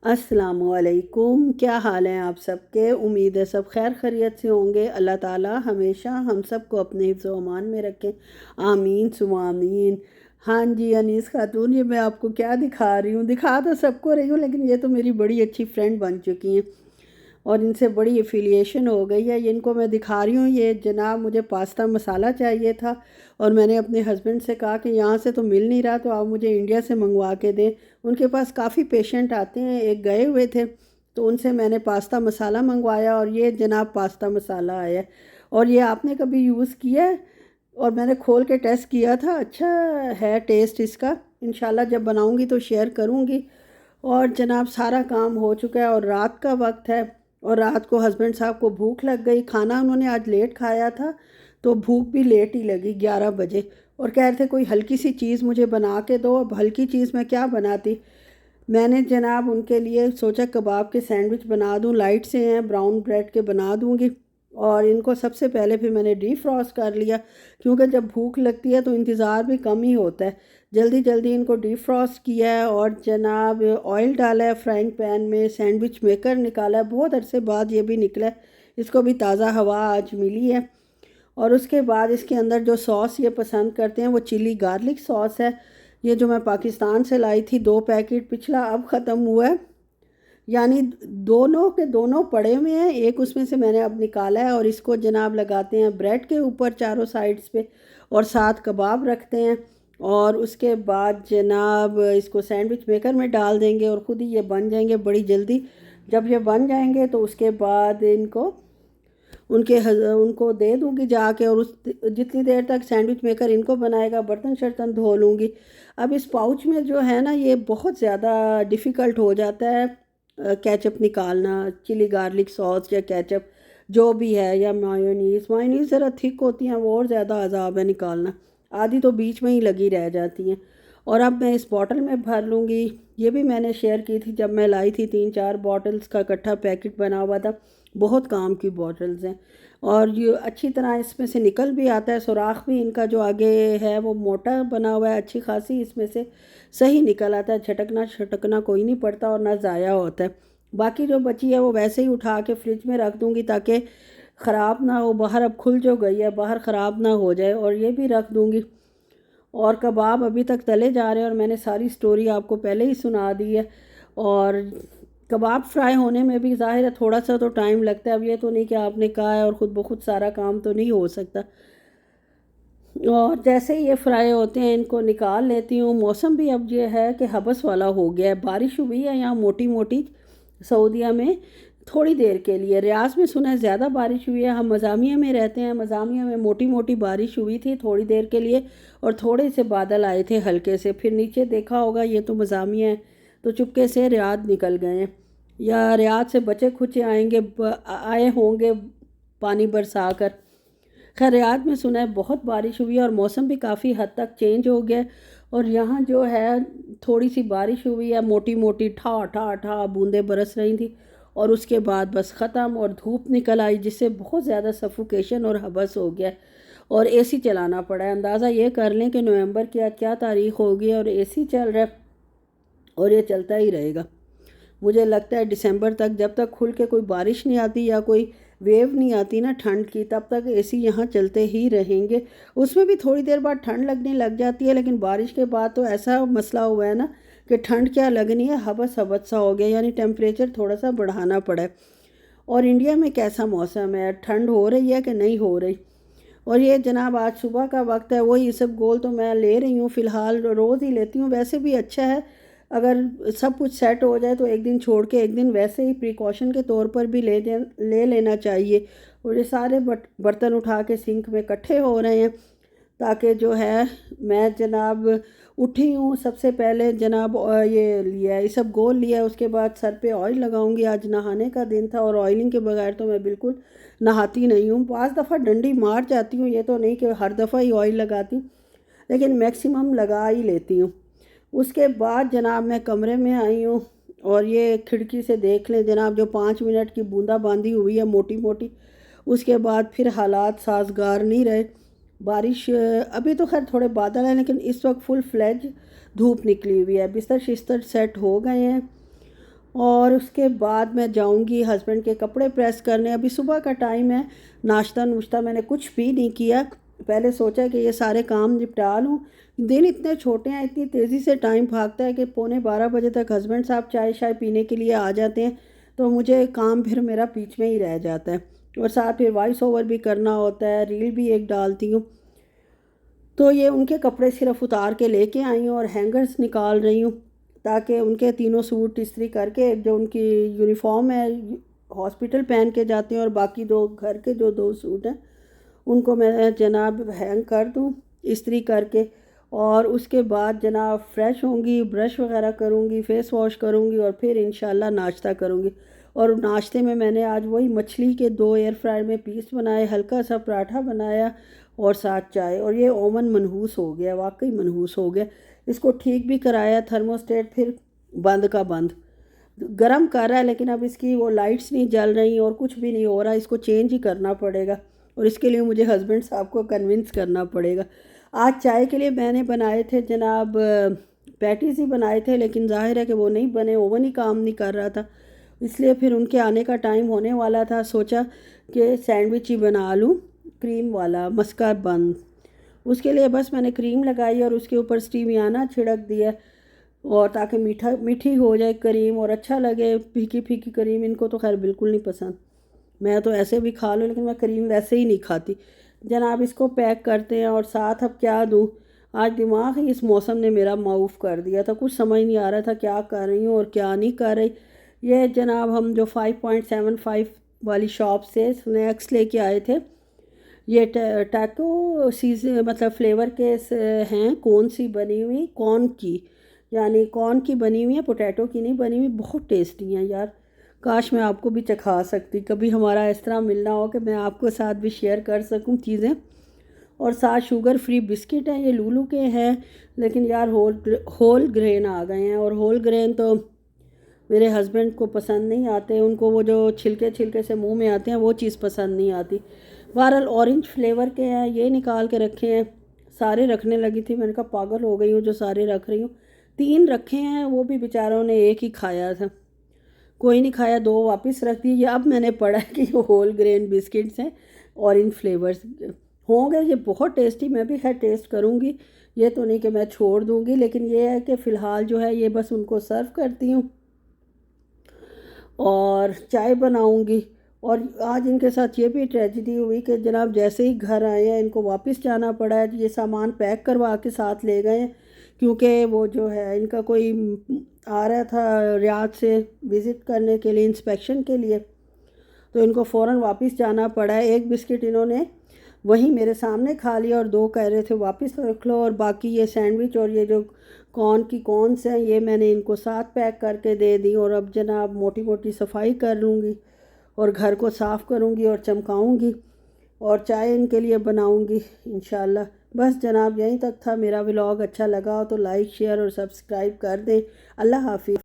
अस्सलामुअलैकुम। क्या हाल है आप सबके? उम्मीद है सब खैर खैरियत से होंगे। अल्लाह ताला हमेशा हम सबको अपने हिफ्ज़ व अमान में रखें, आमीन सुमा आमीन। हाँ जी अनीस खातून, ये मैं आपको क्या दिखा रही हूँ, दिखा तो सबको रही हूँ लेकिन ये तो मेरी बड़ी अच्छी फ्रेंड बन चुकी हैं और इनसे बड़ी एफिलिएशन हो गई है। ये इनको मैं दिखा रही हूँ, ये जनाब मुझे पास्ता मसाला चाहिए था और मैंने अपने हस्बैंड से कहा कि यहाँ से तो मिल नहीं रहा, तो आप मुझे इंडिया से मंगवा के दें। उनके पास काफ़ी पेशेंट आते हैं, एक गए हुए थे तो उनसे मैंने पास्ता मसाला मंगवाया और ये जनाब पास्ता मसाला आया है। और ये आपने कभी यूज़ किया है? और मैंने खोल के टेस्ट किया था, अच्छा है टेस्ट इसका। इंशाल्लाह जब बनाऊंगी तो शेयर करूंगी। और जनाब सारा काम हो चुका है और रात का वक्त है और रात को हस्बैंड साहब को भूख लग गई। खाना उन्होंने आज लेट खाया था तो भूख भी लेट ही लगी, 11 बजे। और कह रहे थे कोई हल्की सी चीज़ मुझे बना के दो। अब हल्की चीज़ मैं क्या बनाती? मैंने जनाब उनके लिए सोचा कबाब के सैंडविच बना दूं, लाइट से हैं, ब्राउन ब्रेड के बना दूंगी। और इनको सबसे पहले फिर मैंने डीफ्रॉस्ट कर लिया, क्योंकि जब भूख लगती है तो इंतज़ार भी कम ही होता है। जल्दी जल्दी इनको डीफ्रॉस्ट किया है और जनाब ऑयल डाला है फ्राइंग पैन में, सैंडविच मेकर निकाला है, बहुत अरसे बाद ये भी निकला है, इसको भी ताज़ा हवा आज मिली है। और उसके बाद इसके अंदर जो सॉस ये पसंद करते हैं वो चिली गार्लिक सॉस है। ये जो मैं पाकिस्तान से लाई थी 2 पैकेट, पिछला अब ख़त्म हुआ है, यानी दोनों के दोनों पड़े हुए हैं, एक उसमें से मैंने अब निकाला है। और इसको जनाब लगाते हैं ब्रेड के ऊपर चारों साइड्स पे और साथ कबाब रखते हैं। और उसके बाद जनाब इसको सैंडविच मेकर में डाल देंगे और ख़ुद ही ये बन जाएंगे बड़ी जल्दी। जब ये बन जाएंगे तो उसके बाद इनको उनको दे दूँगी जाके, और उस जितनी देर तक सैंडविच मेकर इनको बनाएगा बर्तन शर्तन धो लूँगी। अब इस पाउच में जो है ना ये बहुत ज़्यादा डिफ़िकल्ट हो जाता है केचप निकालना, चिली गार्लिक सॉस या केचप जो भी है, या मायोनीज़। मायोनीज़ ज़रा थिक होती हैं, वो और ज़्यादा अजाब है निकालना, आधी तो बीच में ही लगी रह जाती हैं। और अब मैं इस बॉटल में भर लूँगी। ये भी मैंने शेयर की थी जब मैं लाई थी, 3-4 बॉटल्स का इकट्ठा पैकेट बना हुआ था। बहुत काम की बॉटल्स हैं और ये अच्छी तरह इसमें से निकल भी आता है। सुराख भी इनका जो आगे है वो मोटा बना हुआ है, अच्छी खासी इसमें से सही निकल आता है, छटकना छटकना कोई नहीं पड़ता और ना ज़ाया होता है। बाकी जो बची है वो वैसे ही उठा के फ्रिज में रख दूँगी ताकि ख़राब ना हो। बाहर अब खुल जो गई है, बाहर ख़राब ना हो जाए, और ये भी रख दूँगी। और कबाब अभी तक तले जा रहे हैं और मैंने सारी स्टोरी आपको पहले ही सुना दी है। और कबाब फ्राई होने में भी ज़ाहिर है थोड़ा सा तो टाइम लगता है। अब ये तो नहीं कि आपने कहा है और ख़ुद ब खुद सारा काम तो नहीं हो सकता। और जैसे ही ये फ्राई होते हैं इनको निकाल लेती हूँ। मौसम भी अब ये है कि हबस वाला हो गया है, बारिश हुई है यहाँ मोटी मोटी सऊदीया में थोड़ी देर के लिए। रियाज में सुना है ज़्यादा बारिश हुई है, हम मज़ामिया में रहते हैं, मज़ामिया में मोटी मोटी बारिश हुई थी थोड़ी देर के लिए और थोड़े से बादल आए थे हल्के से। फिर नीचे देखा होगा, ये तो मज़ामिया है, तो चुपके से रियाद निकल गए हैं या रियाद से बचे खुचे आएंगे आए होंगे पानी बरसा कर। खैर रियाद में सुना है बहुत बारिश हुई है और मौसम भी काफ़ी हद तक चेंज हो गया है। और यहाँ जो है थोड़ी सी बारिश हुई है, मोटी मोटी ठा ठा ठा बूंदें बरस रही थी और उसके बाद बस ख़त्म और धूप निकल आई, जिससे बहुत ज़्यादा सफोकेशन और हबस हो गया और एसी चलाना पड़ा है। अंदाज़ा ये कर लें कि नवंबर की आज क्या तारीख होगी और एसी चल रहा है और ये चलता ही रहेगा। मुझे लगता है दिसंबर तक, जब तक खुल के कोई बारिश नहीं आती या कोई वेव नहीं आती ना ठंड की, तब तक एसी यहाँ चलते ही रहेंगे। उसमें भी थोड़ी देर बाद ठंड लगने लग जाती है, लेकिन बारिश के बाद तो ऐसा मसला हुआ है ना कि ठंड क्या लगनी है, हबस हबस सा हो गया, यानी टेम्परेचर थोड़ा सा बढ़ाना पड़ा है। और इंडिया में कैसा मौसम है, ठंड हो रही है कि नहीं हो रही? और ये जनाब आज सुबह का वक्त है, वही सब गोल तो मैं ले रही हूँ फ़िलहाल, रोज़ ही लेती हूँ। वैसे भी अच्छा है अगर सब कुछ सेट हो जाए तो एक दिन छोड़ के एक दिन वैसे ही प्रिकॉशन के तौर पर भी ले लेना चाहिए। और ये सारे बर्तन उठा के सिंक में इकट्ठे हो रहे हैं ताकि जो है मैं जनाब उठी हूँ सबसे पहले जनाब ये लिया है, ये सब गोल लिया है। उसके बाद सर पे ऑयल लगाऊंगी, आज नहाने का दिन था और ऑयलिंग के बगैर तो मैं बिल्कुल नहाती नहीं हूँ। 5 दफ़ा डंडी मार जाती हूँ, ये तो नहीं कि हर दफ़ा ही ऑयल लगाती हूँ, लेकिन मैक्सिमम लगा ही लेती हूँ। उसके बाद जनाब मैं कमरे में आई हूँ और ये खिड़की से देख लें जनाब, जो 5 मिनट की बूंदाबांदी हुई है मोटी मोटी, उसके बाद फिर हालात साजगार नहीं रहे। बारिश अभी तो खैर थोड़े बादल हैं, लेकिन इस वक्त फुल फ्लैज धूप निकली हुई है। बिस्तर शिस्तर सेट हो गए हैं और उसके बाद मैं जाऊंगी हस्बैंड के कपड़े प्रेस करने। अभी सुबह का टाइम है, नाश्ता नुश्ता मैंने कुछ भी नहीं किया। पहले सोचा कि ये सारे काम निपटा लूँ। दिन इतने छोटे हैं, इतनी तेज़ी से टाइम भागता है कि पौने 12 बजे तक हस्बैंड साहब चाय शाय पीने के लिए आ जाते हैं, तो मुझे काम फिर मेरा बीच में ही रह जाता है। और साथ फिर वॉइस ओवर भी करना होता है, रील भी एक डालती हूँ। तो ये उनके कपड़े सिर्फ उतार के लेके आई हूँ और हैंगर्स निकाल रही हूँ, ताकि उनके तीनों सूट इस्त्री करके, जो उनकी यूनिफॉर्म है हॉस्पिटल पहन के जाते हैं, और बाकी दो घर के जो दो सूट हैं उनको मैं जनाब हैंग कर दूँ इस्त्री करके। और उसके बाद जनाब फ्रेश होंगी, ब्रश वगैरह करूँगी, फेस वॉश करूँगी और फिर इंशाल्लाह नाश्ता करूँगी। और नाश्ते में मैंने आज वही मछली के 2 एयर फ्रायर में पीस बनाए, हल्का सा पराठा बनाया और साथ चाय। और ये ओवन मनहूस हो गया, वाकई मनहूस हो गया। इसको ठीक भी कराया, थर्मोस्टेट फिर बंद का बंद, गर्म कर रहा है, लेकिन अब इसकी वो लाइट्स नहीं जल रही और कुछ भी नहीं हो रहा। इसको चेंज ही करना पड़ेगा और इसके लिए मुझे हस्बैंड साहब को कन्विंस करना पड़ेगा। आज चाय के लिए मैंने बनाए थे जनाब पैटीज़ ही बनाए थे, लेकिन जाहिर है कि वो नहीं बने, ओवन ही काम नहीं कर रहा था। इसलिए फिर उनके आने का टाइम होने वाला था, सोचा कि सैंडविच ही बना लूँ, क्रीम वाला मस्का बन। उसके लिए बस मैंने क्रीम लगाई और उसके ऊपर स्टीमियाना छिड़क दिया, और ताकि मीठा मीठी हो जाए क्रीम और अच्छा लगे। फीकी फीकी क्रीम इनको तो खैर बिल्कुल नहीं पसंद, मैं तो ऐसे भी खा लूँ, लेकिन मैं क्रीम वैसे ही नहीं खाती। जनाब इसको पैक करते हैं। और साथ अब क्या दूँ, आज दिमाग ही इस मौसम ने मेरा माउफ कर दिया था, कुछ समझ नहीं आ रहा था क्या कर रही हूँ और क्या नहीं कर रही। ये जनाब हम जो 5.75 वाली शॉप से स्नैक्स लेके आए थे, ये टैको सीजन मतलब फ्लेवर के हैं, कौन सी बनी हुई, कॉर्न की, यानी कॉर्न की बनी हुई है, पोटैटो की नहीं बनी हुई। बहुत टेस्टी हैं यार, काश मैं आपको भी चखा सकती, कभी हमारा इस तरह मिलना हो कि मैं आपको साथ भी शेयर कर सकूं चीज़ें। और साथ शुगर फ्री बिस्किट हैं, ये लूलू के हैं, लेकिन यार होल ग्रेन आ गए हैं, और होल ग्रेन तो मेरे हस्बैंड को पसंद नहीं आते, उनको वो जो छिलके छिलके से मुंह में आते हैं वो चीज़ पसंद नहीं आती। बहरहाल ऑरेंज फ्लेवर के हैं, ये निकाल के रखे हैं। सारे रखने लगी थी, मैंने कहा पागल हो गई हूँ जो सारे रख रही हूँ। 3 रखे हैं, वो भी बेचारों ने एक ही खाया था, कोई नहीं खाया, 2 वापस रख दिए। ये अब मैंने पढ़ा कि ये होल ग्रेन बिस्किट्स हैं, ऑरेंज फ्लेवर्स होंगे, ये बहुत टेस्टी। मैं भी खैर टेस्ट करूँगी, ये तो नहीं कि मैं छोड़ दूँगी, लेकिन ये है कि फ़िलहाल जो है ये बस उनको सर्व करती हूँ और चाय बनाऊंगी। और आज इनके साथ ये भी ट्रेजिडी हुई कि जनाब जैसे ही घर आए हैं इनको वापस जाना पड़ा है। ये सामान पैक करवा के साथ ले गए हैं, क्योंकि वो जो है इनका कोई आ रहा था रियाद से विज़िट करने के लिए, इंस्पेक्शन के लिए, तो इनको फ़ौरन वापस जाना पड़ा है। एक बिस्किट इन्होंने वहीं मेरे सामने खा लिया और 2 कह रहे थे वापस रख लो, और बाकी ये सैंडविच और ये जो कॉर्न्स हैं ये मैंने इनको साथ पैक करके दे दी। और अब जनाब मोटी मोटी सफाई कर लूँगी और घर को साफ़ करूँगी और चमकाऊँगी और चाय इनके लिए बनाऊँगी इंशाल्लाह। बस जनाब यहीं तक था मेरा व्लॉग। अच्छा लगा हो तो लाइक शेयर और सब्सक्राइब कर दें। अल्लाह हाफिज़।